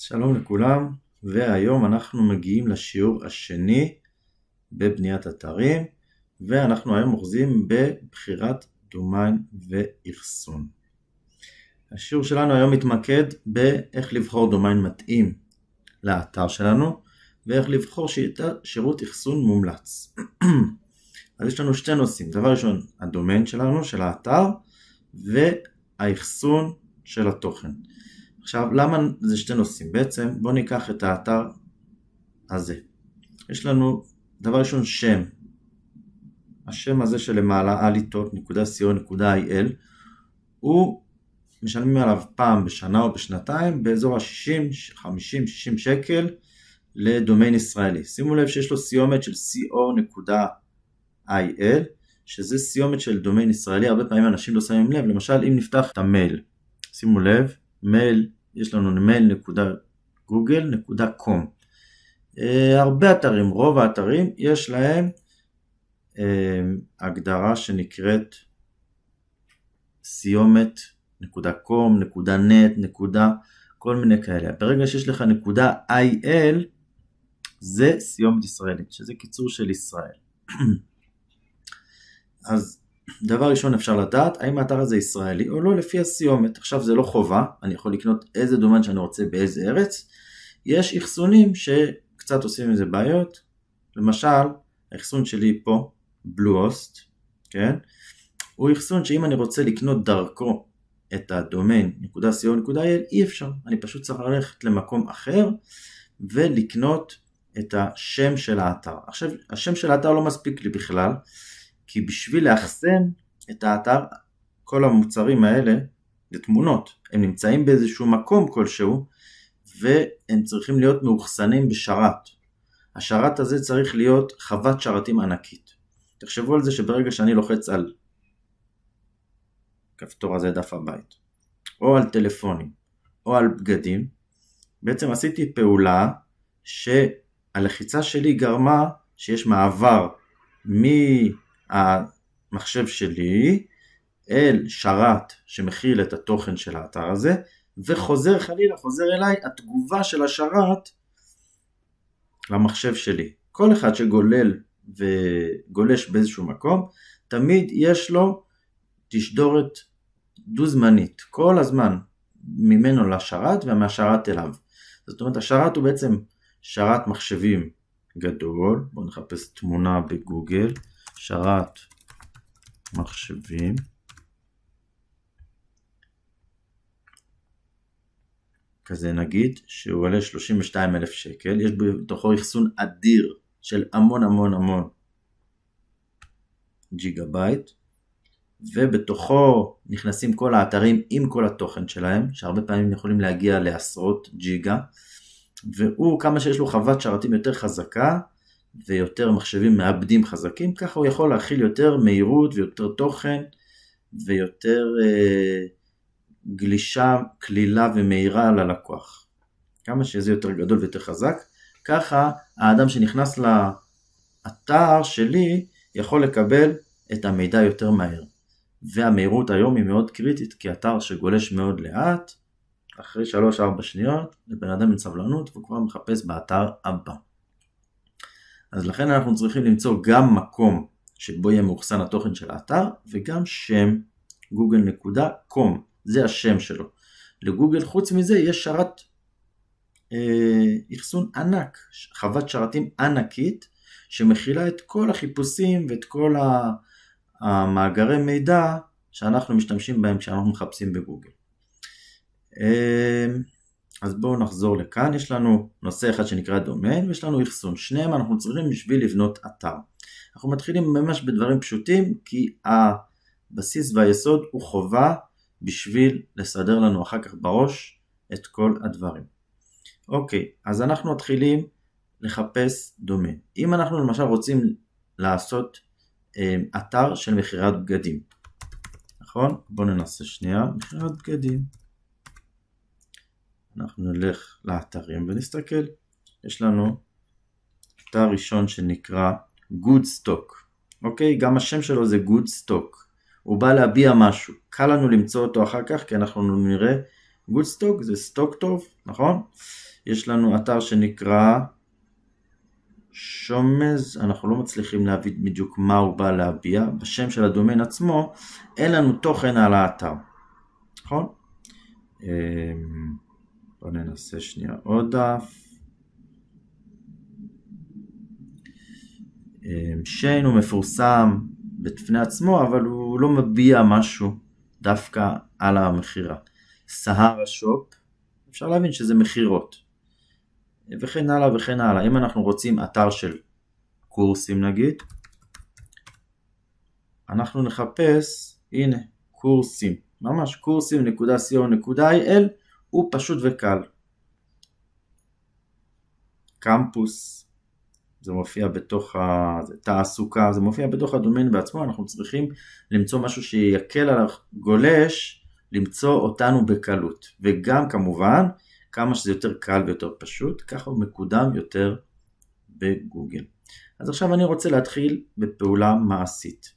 שלום לכולם, והיום אנחנו מגיעים לשיעור השני בבניית אתרים, ואנחנו היום אוחזים בבחירת דומיין ואחסון. השיעור שלנו היום מתמקד באיך לבחור דומיין מתאים לאתר שלנו, ואיך לבחור שירות אחסון מומלץ. אז יש לנו שתי נושאים. דבר ראשון, הדומיין שלנו, של האתר, והאחסון של התוכן. עכשיו, למה זה שתי נושאים? בעצם בואו ניקח את האתר הזה. יש לנו דבר ראשון שם. השם הזה שלמעלה, alitot.co.il, הוא משלמים עליו פעם בשנה או בשנתיים, באזור ה-60, 50, 60 שקל לדומיין ישראלי. שימו לב שיש לו סיומת של co.il, שזה סיומת של דומיין ישראלי. הרבה פעמים אנשים לא שמים לב. למשל, אם נפתח את המייל, שימו לב, מייל, יש לנו mail.google.com. הרבה אתרים, רוב האתרים, יש להם הגדרה שנקראת סיומת .com, .net, כל מיני כאלה. ברגע שיש לך .il, זה סיומת ישראלית, שזה קיצור של ישראל. אז דבר ראשון אפשר לדעת האם האתר הזה ישראלי או לא לפי הסיומת. עכשיו זה לא חובה, אני יכול לקנות איזה דומיין שאני רוצה באיזה ארץ. יש אחסונים שקצת עושים עם זה בעיות. למשל, האחסון שלי פה, בלואוסט, כן? הוא אחסון שאם אני רוצה לקנות דרכו את הדומיין .co.il אי אפשר. אני פשוט צריך ללכת למקום אחר ולקנות את השם של האתר. עכשיו, השם של האתר לא מספיק לי בכלל, כי בשביל לאחסן את האתר, כל המוצרים האלה, זה תמונות, הם נמצאים באיזשהו מקום כלשהו, והם צריכים להיות מאוחסנים בשרת. השרת הזה צריך להיות חוות שרתים ענקית. תחשבו על זה שברגע שאני לוחץ על כפתור הזה דף הבית, או על טלפונים, או על בגדים, בעצם עשיתי פעולה שהלחיצה שלי גרמה שיש מעבר המחשב שלי אל שרת שמכיל את התוכן של האתר הזה, וחוזר חלילה, חוזר אליי התגובה של השרת למחשב שלי. כל אחד שגולל וגולש באיזשהו מקום, תמיד יש לו תשדורת דו-זמנית, כל הזמן ממנו לשרת ומהשרת אליו. זאת אומרת, השרת הוא בעצם שרת מחשבים גדול. בואו נחפש תמונה בגוגל, שרת מחשבים, כזה נגיד, שהוא עולה 32,000 שקל, יש בתוכו אחסון אדיר של המון ג'יגה-בייט, ובתוכו נכנסים כל האתרים עם כל התוכן שלהם, שהרבה פעמים יכולים להגיע לעשרות ג'יגה, והוא כמה שיש לו חוות שרתים יותר חזקה, ויותר מחשבים מעבדים חזקים, ככה הוא יכול להכיל יותר מהירות ויותר תוכן, ויותר גלישה, כלילה ומהירה ללקוח. כמה שזה יותר גדול ויותר חזק, ככה האדם שנכנס לאתר שלי יכול לקבל את המידע יותר מהר. והמהירות היום היא מאוד קריטית, כי אתר שגולש מאוד לאט, אחרי 3-4 שניות, לבן אדם אין סבלנות, והוא כבר מחפש באתר הבא. אז לכן אנחנו צריכים למצוא גם מקום שבו יהיה מאוחסן התוכן של האתר, וגם שם google.com, זה השם שלו. לגוגל חוץ מזה יש שרת אחסון ענק, חוות שרתים ענקית, שמכילה את כל החיפושים ואת כל המאגרי מידע שאנחנו משתמשים בהם כשאנחנו מחפשים בגוגל. אז בואו נחזור לכאן. יש לנו נושא אחד שנקרא דומיין, ויש לנו אחסון. שניהם אנחנו צריכים בשביל לבנות אתר. אנחנו מתחילים ממש בדברים פשוטים, כי הבסיס והיסוד הוא חובה בשביל לסדר לנו אחר כך בראש את כל הדברים. אוקיי, אז אנחנו מתחילים לחפש דומיין. אם אנחנו למשל רוצים לעשות אתר של מכירת בגדים, נכון? בואו ננסה שנייה, מכירת בגדים. אנחנו נלך לאתרים ונסתכל. יש לנו אתר ראשון שנקרא Goodstock. אוקיי, גם השם שלו זה Goodstock. הוא בא להביע משהו. קל לנו למצוא אותו אחר כך, כי אנחנו נראה גודסטוק זה סטוק טוב, נכון? יש לנו אתר שנקרא שומז, אנחנו לא מצליחים להבין בדיוק מה הוא בא להביע, בשם של הדומיין עצמו אין לנו תוכן על האתר, נכון? בואו ננסה שנייה עוד דף. שיין הוא מפורסם בפני עצמו, אבל הוא לא מביע משהו דווקא על המחירה. סהרה שופ, אפשר להבין שזה מחירות. וכן הלאה וכן הלאה. אם אנחנו רוצים אתר של קורסים נגיד, אנחנו נחפש, הנה, קורסים. ממש קורסים.co.il, הוא פשוט וקל. קמפוס. זה מופיע בתוך התעסוקה, זה מופיע בתוך הדומיין בעצמו, אנחנו צריכים למצוא משהו שיקל על הגולש, למצוא אותנו בקלות, וגם כמובן, כמה שזה יותר קל ויותר פשוט, ככה הוא מקודם יותר בגוגל. אז עכשיו אני רוצה להתחיל בפעולה מעשית.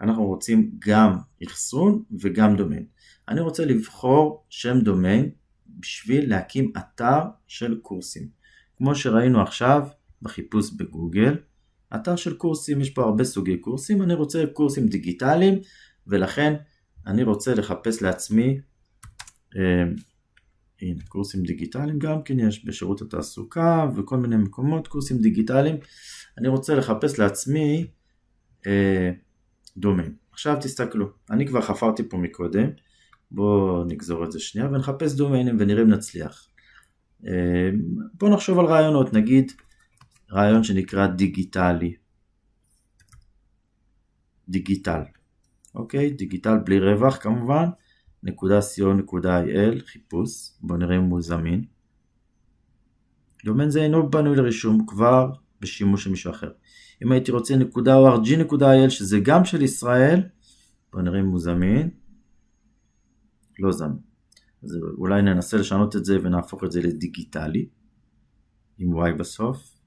אנחנו רוצים גם אחסון וגם דומיין. אני רוצה לבחור שם דומיין, בשביל להקים אתר של קורסים. כמו שראינו עכשיו בחיפוש בגוגל, אתר של קורסים, יש פה הרבה סוגי קורסים, אני רוצה קורסים דיגיטליים, ולכן אני רוצה לחפש לעצמי, הנה, קורסים דיגיטליים גם כן יש בשירות התעסוקה, וכל מיני מקומות, קורסים דיגיטליים, אני רוצה לחפש לעצמי דומיין. עכשיו תסתכלו, אני כבר חפרתי פה מקודם, בואו נגזור את זה שנייה, ונחפש דומיינים ונראה אם נצליח. בואו נחשוב על רעיונות, נגיד רעיון שנקרא דיגיטלי, דיגיטל, אוקיי, דיגיטל בלי רווח כמובן, .co.il, חיפוש, בואו נראה אם הוא זמין. דומיין זה אינו בנוי לרישום, כבר בשימוש של מישהו אחר. אם הייתי רוצה .org.il שזה גם של ישראל, בואו נראה אם הוא זמין, לא זמין. אז אולי ננסה לשנות את זה ונהפוך את זה לדיגיטלי, עם Y בסוף.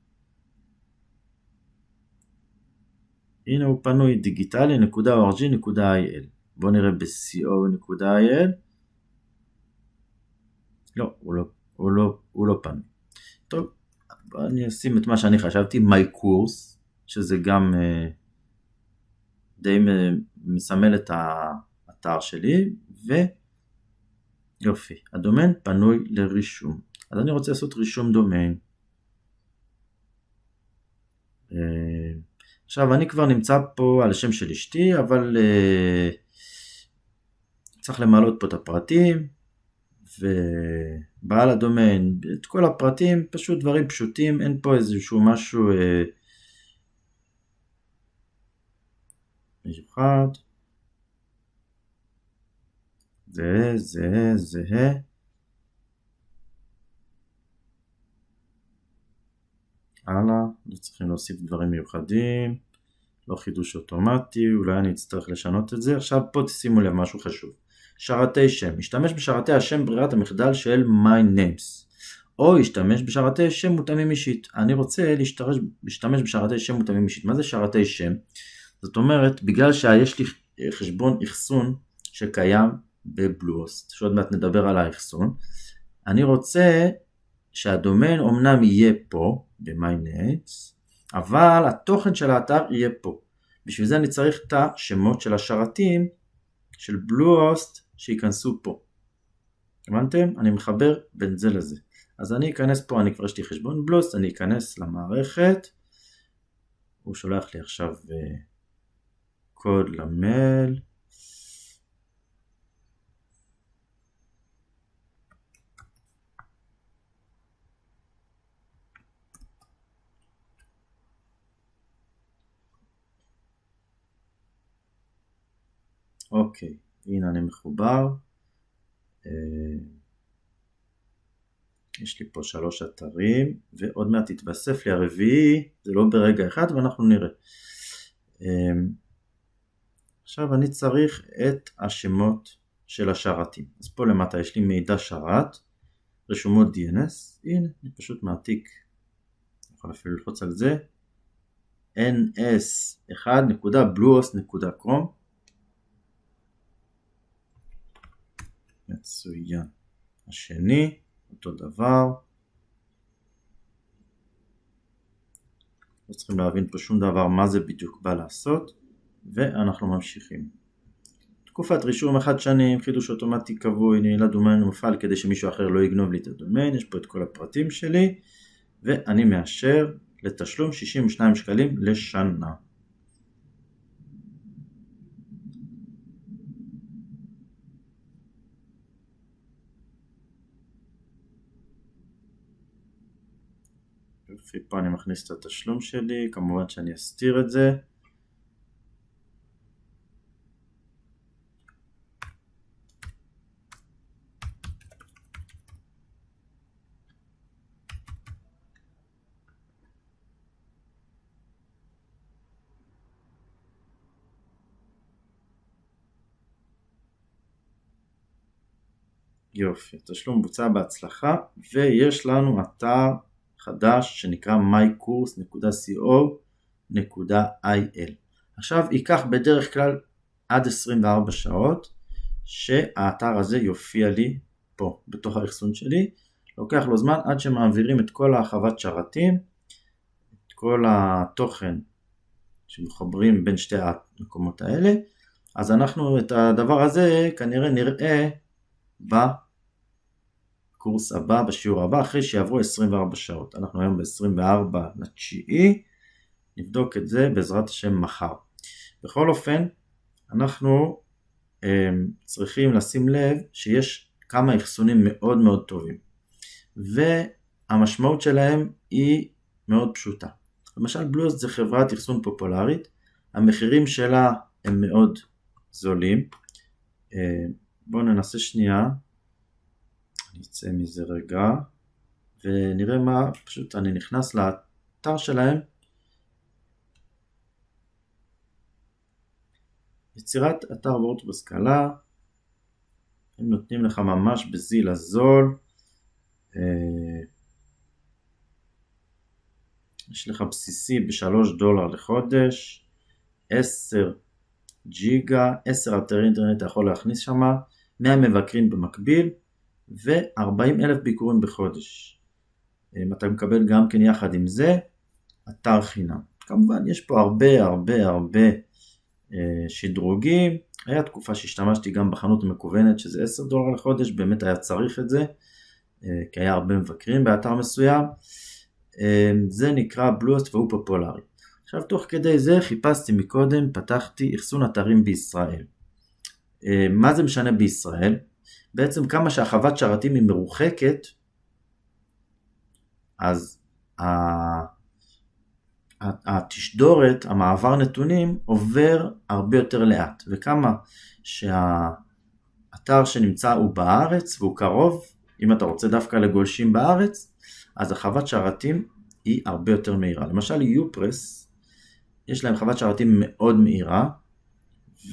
הנה הוא פנוי, דיגיטלי.org.il. בואו נראה ב-co.il. לא, הוא לא פנוי. טוב, אני אשים את מה שאני חשבתי, my course, שזה גם די מסמל את האתר שלי, יופי, הדומיין פנוי לרישום. אז אני רוצה לעשות רישום דומיין. עכשיו אני כבר נמצא פה על השם של אשתי, אבל צריך למלא פה את הפרטים, ובעל הדומיין, את כל הפרטים, פשוט דברים פשוטים, אין פה איזשהו משהו מיוחד. זה. הלאה, לא צריכים להוסיף דברים מיוחדים, לא חידוש אוטומטי, אולי אני אצטרך לשנות את זה. עכשיו פה תשימו לב משהו חשוב. שרתי שם, השתמש בשרתי השם ברירת המחדל של my names, או השתמש בשרתי שם מותאמים אישית. אני רוצה להשתמש בשרתי שם מותאמים אישית. מה זה שרתי שם? זאת אומרת, בגלל שיש לי חשבון אחסון שקיים בבלוסט, שעוד מעט נדבר על האחסון, אני רוצה שהדומיין אומנם יהיה פה ב-my-names, אבל התוכן של האתר יהיה פה. בשביל זה אני צריך את השמות של השרתים של בלוסט שיכנסו פה. הבנתם? אני מחבר בין זה לזה. אז אני אכנס פה, אני כבר יש לי חשבון בלוסט, אני אכנס למערכת, הוא שולח לי עכשיו קוד למייל, אוקיי, הנה אני מחובר, יש לי פה 3 אתרים, ועוד מעט יתווסף לי הרביעי, זה לא ברגע אחד, ואנחנו נראה. עכשיו אני צריך את השמות של השרתים. אז פה למטה יש לי מידע שרת, רשומות DNS, הנה, אני פשוט מעתיק, אני יכול אפילו ללחוץ על זה, ns1.bluehost.com, מצוין. השני, אותו דבר. לא צריכים להבין פה שום דבר מה זה בדיוק בא לעשות, ואנחנו ממשיכים. תקופת רישום 1 שנים, חידוש אוטומטי קבוע, נעילת דומיין ומופעל כדי שמישהו אחר לא יגנוב לי את הדומיין, יש פה את כל הפרטים שלי, ואני מאשר לתשלום 62 שקלים לשנה. יופי, פה אני מכניס את התשלום שלי, כמובן שאני אסתיר את זה. יופי, התשלום בוצע בהצלחה, ויש לנו אתר חדש שנקרא mycourse.co.il. עכשיו ייקח בדרך כלל עד 24 שעות שהאתר הזה יופיע לי פה בתוך האחסון שלי. לוקח לו זמן עד שמעבירים את כל החוות שרתים, את כל התוכן שמחברים בין שתי המקומות האלה. אז אנחנו את הדבר הזה כנראה נראה בקורס הבא, בשיעור הבא, אחרי שיעברו 24 שעות. אנחנו היום ב-24/9, נבדוק את זה בעזרת השם מחר. בכל אופן, אנחנו צריכים לשים לב שיש כמה אחסונים מאוד מאוד טובים, והמשמעות שלהם היא מאוד פשוטה. למשל בלוסט זה חברת אחסון פופולרית, המחירים שלה הם מאוד זולים. בואו ננסה שנייה, אני אצא מזה רגע ונראה מה, פשוט אני נכנס לאתר שלהם. יצירת אתר וורדפרס קלה, הם נותנים לך ממש בזיל הזול, יש לך בסיסי $3 לחודש, 10 ג'יגה, 10 אתרי אינטרנט אתה יכול להכניס שם, 100 מבקרים במקביל ו40,000 ביקורים בחודש. אתה מקבל גם כן יחד עם זה אתר חינם. כמובן יש פה הרבה שדרוגים. היה תקופה שהשתמשתי גם בחנות המקוונת שזה $10 לחודש, באמת היה צריך את זה כי היה הרבה מבקרים באתר מסוים. זה נקרא בלוסט והוא פופולרי. עכשיו תוך כדי זה חיפשתי מקודם, פתחתי אחסון אתרים בישראל. מה זה משנה בישראל? בעצם כמה שהחוות שרתים היא מרוחקת, אז התשדורת, המעבר נתונים עובר הרבה יותר לאט, וכמה שהאתר שנמצא הוא בארץ והוא קרוב, אם אתה רוצה דווקא לגולשים בארץ, אז החוות שרתים היא הרבה יותר מהירה. למשל יופרס, יש להם חוות שרתים מאוד מהירה,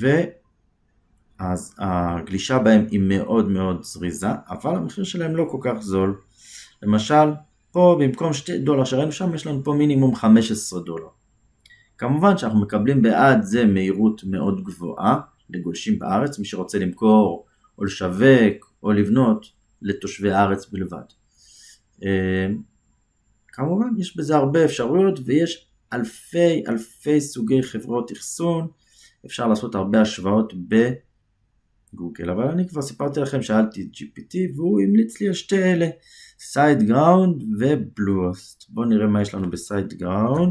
ואז הגלישה בהם היא מאוד מאוד זריזה, אבל המחיר שלהם לא כל כך זול. למשל, פה במקום $2 שראינו שם, יש לנו פה מינימום $15. כמובן שאנחנו מקבלים בעד זה מהירות מאוד גבוהה לגולשים בארץ, מי שרוצה למכור או לשווק או לבנות לתושבי הארץ בלבד. כמובן יש בזה הרבה אפשרויות, ויש אלפי סוגי חברות אחסון, אפשר לעשות הרבה השוואות בגוגל, אבל אני כבר סיפרתי לכם, שאלתי את GPT והוא המליץ לי על שתי אלה, SiteGround ובלוסט. בואו נראה מה יש לנו ב-SiteGround.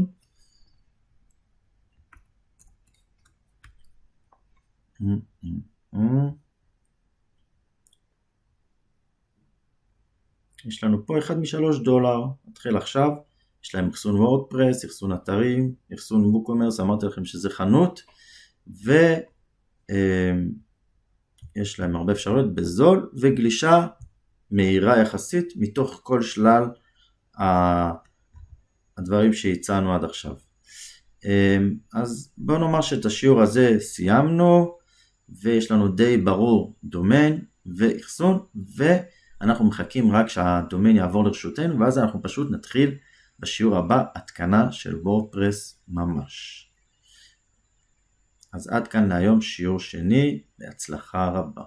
יש לנו פה $1 מ$3, נתחיל עכשיו. יש להם אחסון וורדפרס, אחסון אתרים, אחסון ווקומרס, אמרתי לכם שזה חנות, ויש להם הרבה אפשרויות בזול וגלישה מהירה יחסית מתוך כל שלל הדברים שהצענו עד עכשיו. אז בואו נאמר שאת השיעור הזה סיימנו, ויש לנו די ברור דומיין ואחסון, ואנחנו מחכים רק שהדומיין יעבור לרשותנו, ואז אנחנו פשוט נתחיל בשיעור הבא התקנה של וורדפרס ממש. אז עד כאן להיום שיעור שני, בהצלחה רבה.